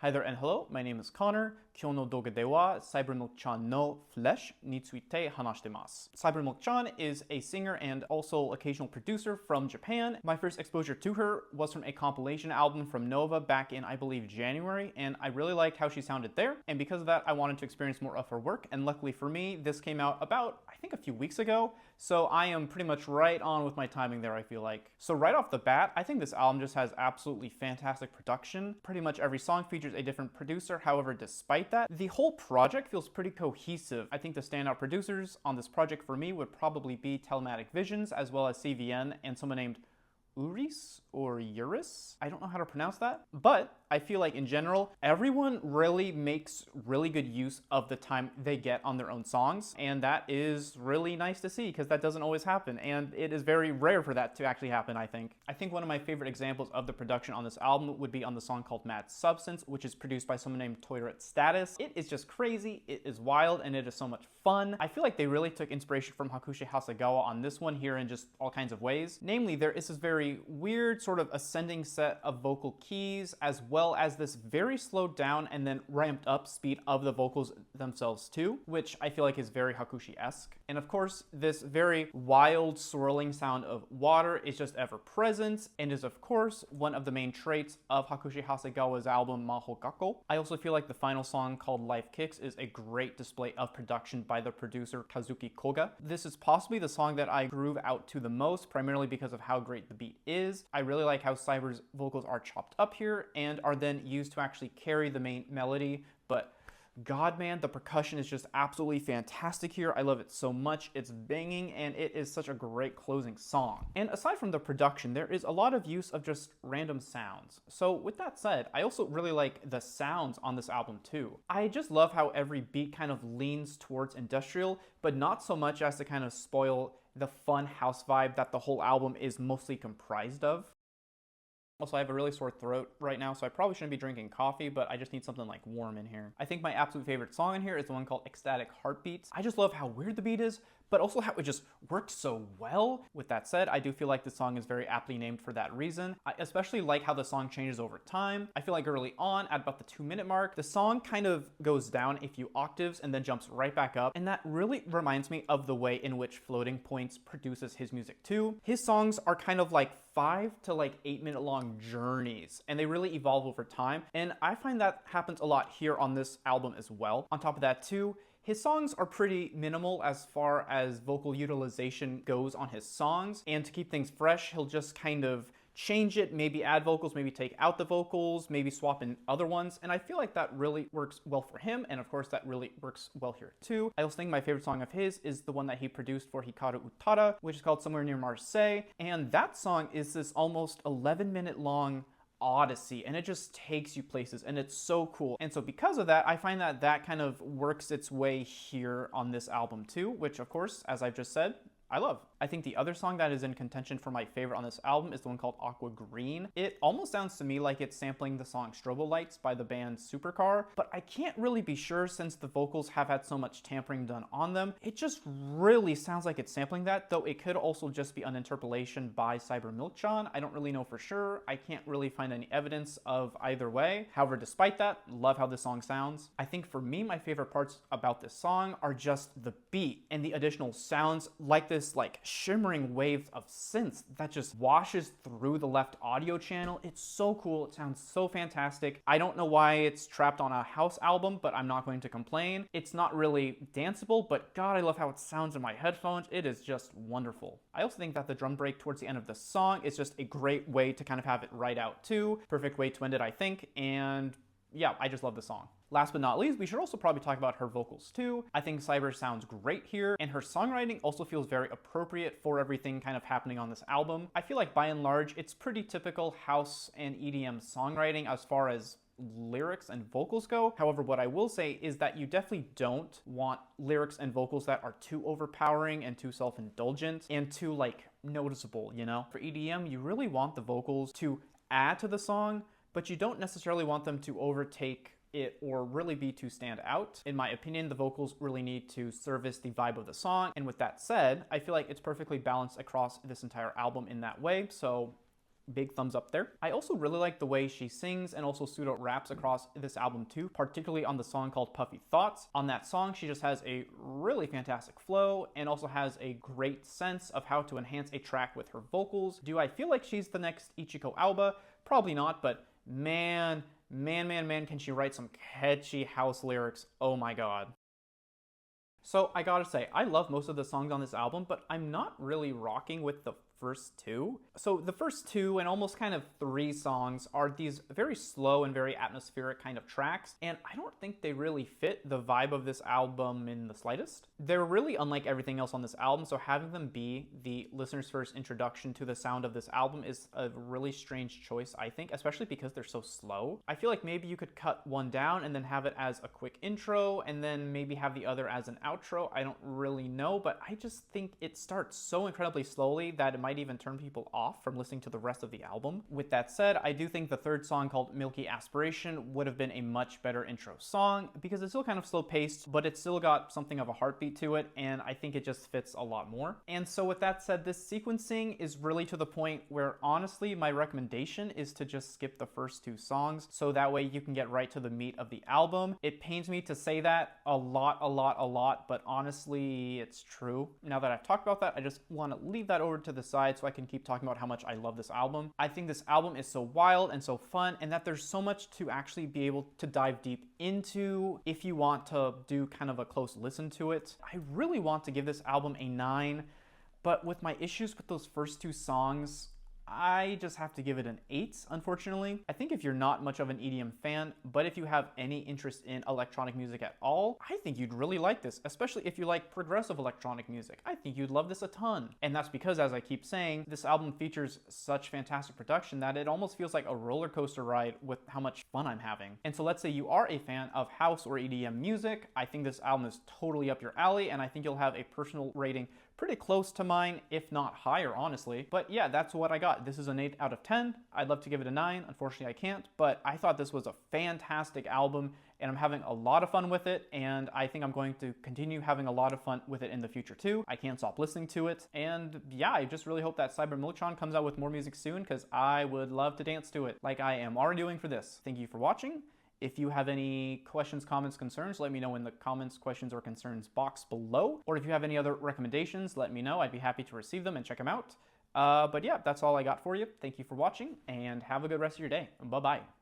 Hi there and hello, my name is Connor. 今日の動画では Cybermilk-chanの Flesh について話してます。Cybermilk-chan is a singer and also occasional producer from Japan. My first exposure to her was from a compilation album from Nova back in, I believe, January, and I really liked how she sounded there. And because of that, I wanted to experience more of her work, and luckily for me, this came out about, I think, a few weeks ago. So I am pretty much right on with my timing there, I feel like. So right off the bat, I think this album just has absolutely fantastic production. Pretty much every song features a different producer. However, despite that, the whole project feels pretty cohesive. I think the standout producers on this project for me would probably be Telematic Visions, as well as CVN, and someone named Uris or Uris? I don't know how to pronounce that, but I feel like in general, everyone really makes really good use of the time they get on their own songs, and that is really nice to see because that doesn't always happen, and it is very rare for that to actually happen, I think. I think one of my favorite examples of the production on this album would be on the song called Mad Substance, which is produced by someone named Toilet Status. It is just crazy, it is wild, and it is so much fun. I feel like they really took inspiration from Hakusei Hasegawa on this one here in just all kinds of ways. Namely, there is this very weird sort of ascending set of vocal keys, as well as this very slowed down and then ramped up speed of the vocals themselves too, which I feel like is very Hakushi-esque. And of course, this very wild swirling sound of water is just ever present and is of course one of the main traits of Hakusei Hasegawa's album Maho Gakko. I also feel like the final song called Life Kicks is a great display of production by the producer Kazuki Koga. This is possibly the song that I groove out to the most, primarily because of how great the beat is. I really like how Cyber's vocals are chopped up here and are then used to actually carry the main melody, but God, man, the percussion is just absolutely fantastic here. I love it so much. It's banging, and it is such a great closing song. And aside from the production, there is a lot of use of just random sounds. So with that said, I also really like the sounds on this album too. I just love how every beat kind of leans towards industrial, but not so much as to kind of spoil the fun house vibe that the whole album is mostly comprised of. Also, I have a really sore throat right now, so I probably shouldn't be drinking coffee, but I just need something like warm in here. I think my absolute favorite song in here is the one called Ecstatic Heartbeats. I just love how weird the beat is, but also how it just worked so well. With that said, I do feel like the song is very aptly named for that reason. I especially like how the song changes over time. I feel like early on, at about the 2-minute mark, the song kind of goes down a few octaves and then jumps right back up, and that really reminds me of the way in which Floating Points produces his music too. His songs are kind of like 5 to 8-minute long journeys, and they really evolve over time, and I find that happens a lot here on this album as well. On top of that too, his songs are pretty minimal as far as vocal utilization goes on his songs, and to keep things fresh, he'll just kind of change it, maybe add vocals, maybe take out the vocals, maybe swap in other ones, and I feel like that really works well for him, and of course that really works well here too. I also think my favorite song of his is the one that he produced for Hikaru Utada, which is called Somewhere Near Marseille, and that song is this almost 11-minute long odyssey, and it just takes you places, and it's so cool. And so because of that, I find that that kind of works its way here on this album too, which of course, as I've just said, I love. I think the other song that is in contention for my favorite on this album is the one called Aqua Green. It almost sounds to me like it's sampling the song Strobo Lights by the band Supercar, but I can't really be sure since the vocals have had so much tampering done on them. It just really sounds like it's sampling that, though it could also just be an interpolation by Cybermilk-chan. I don't really know for sure. I can't really find any evidence of either way. However, despite that, love how this song sounds. I think for me, my favorite parts about this song are just the beat and the additional sounds, like this shimmering wave of synths that just washes through the left audio channel. It's so cool. It sounds so fantastic. I don't know why it's trapped on a house album, but I'm not going to complain. It's not really danceable, but God, I love how it sounds in my headphones. It is just wonderful. I also think that the drum break towards the end of the song is just a great way to kind of have it right out too. Perfect way to end it, I think, and yeah, I just love the song. Last but not least, we should also probably talk about her vocals too. I think Cyber sounds great here, and her songwriting also feels very appropriate for everything kind of happening on this album. I feel like by and large, it's pretty typical house and EDM songwriting as far as lyrics and vocals go. However, what I will say is that you definitely don't want lyrics and vocals that are too overpowering and too self-indulgent and too noticeable, you know? For EDM, you really want the vocals to add to the song, but you don't necessarily want them to overtake it or really be to stand out. In my opinion, the vocals really need to service the vibe of the song, and with that said, I feel like it's perfectly balanced across this entire album in that way, so Big thumbs up there. I also really like the way she sings and also pseudo raps across this album too, particularly on the song called Puffy Thoughts. On that song, she just has a really fantastic flow and also has a great sense of how to enhance a track with her vocals. Do I feel like she's the next Ichiko Aoba? Probably not, but man, can she write some catchy house lyrics. Oh my god. So I gotta say, I love most of the songs on this album, but I'm not really rocking with the first two. So the first two and almost kind of three songs are these very slow and very atmospheric kind of tracks, and I don't think they really fit the vibe of this album in the slightest. They're really unlike everything else on this album, so having them be the listener's first introduction to the sound of this album is a really strange choice, I think, especially because they're so slow. I feel like maybe you could cut one down and then have it as a quick intro, and then maybe have the other as an outro. I don't really know, but I just think it starts so incredibly slowly that it might even turn people off from listening to the rest of the album. With that said, I do think the third song called Milky Aspiration would have been a much better intro song because it's still kind of slow paced, but it's still got something of a heartbeat to it, and I think it just fits a lot more. And so with that said, this sequencing is really to the point where honestly my recommendation is to just skip the first two songs so that way you can get right to the meat of the album. It pains me to say that a lot, but honestly it's true. Now that I've talked about that, I just want to leave that over to the side so I can keep talking about how much I love this album. I think this album is so wild and so fun, and that there's so much to actually be able to dive deep into if you want to do kind of a close listen to it. I really want to give this album a 9, but with my issues with those first two songs, I just have to give it an 8, unfortunately. I think if you're not much of an EDM fan, but if you have any interest in electronic music at all, I think you'd really like this, especially if you like progressive electronic music. I think you'd love this a ton. And that's because, as I keep saying, this album features such fantastic production that it almost feels like a roller coaster ride with how much fun I'm having. And so let's say you are a fan of house or EDM music, I think this album is totally up your alley, and I think you'll have a personal rating pretty close to mine, if not higher, honestly. But yeah, that's what I got. This is an 8 out of 10. I'd love to give it a 9. Unfortunately, I can't, but I thought this was a fantastic album, and I'm having a lot of fun with it, and I think I'm going to continue having a lot of fun with it in the future too. I can't stop listening to it, and yeah, I just really hope that Cyber Milkchan comes out with more music soon, because I would love to dance to it, like I am already doing for this. Thank you for watching. If you have any questions, comments, concerns, let me know in the comments, questions, or concerns box below. Or if you have any other recommendations, let me know. I'd be happy to receive them and check them out. But yeah, that's all I got for you. Thank you for watching, and have a good rest of your day. Bye-bye.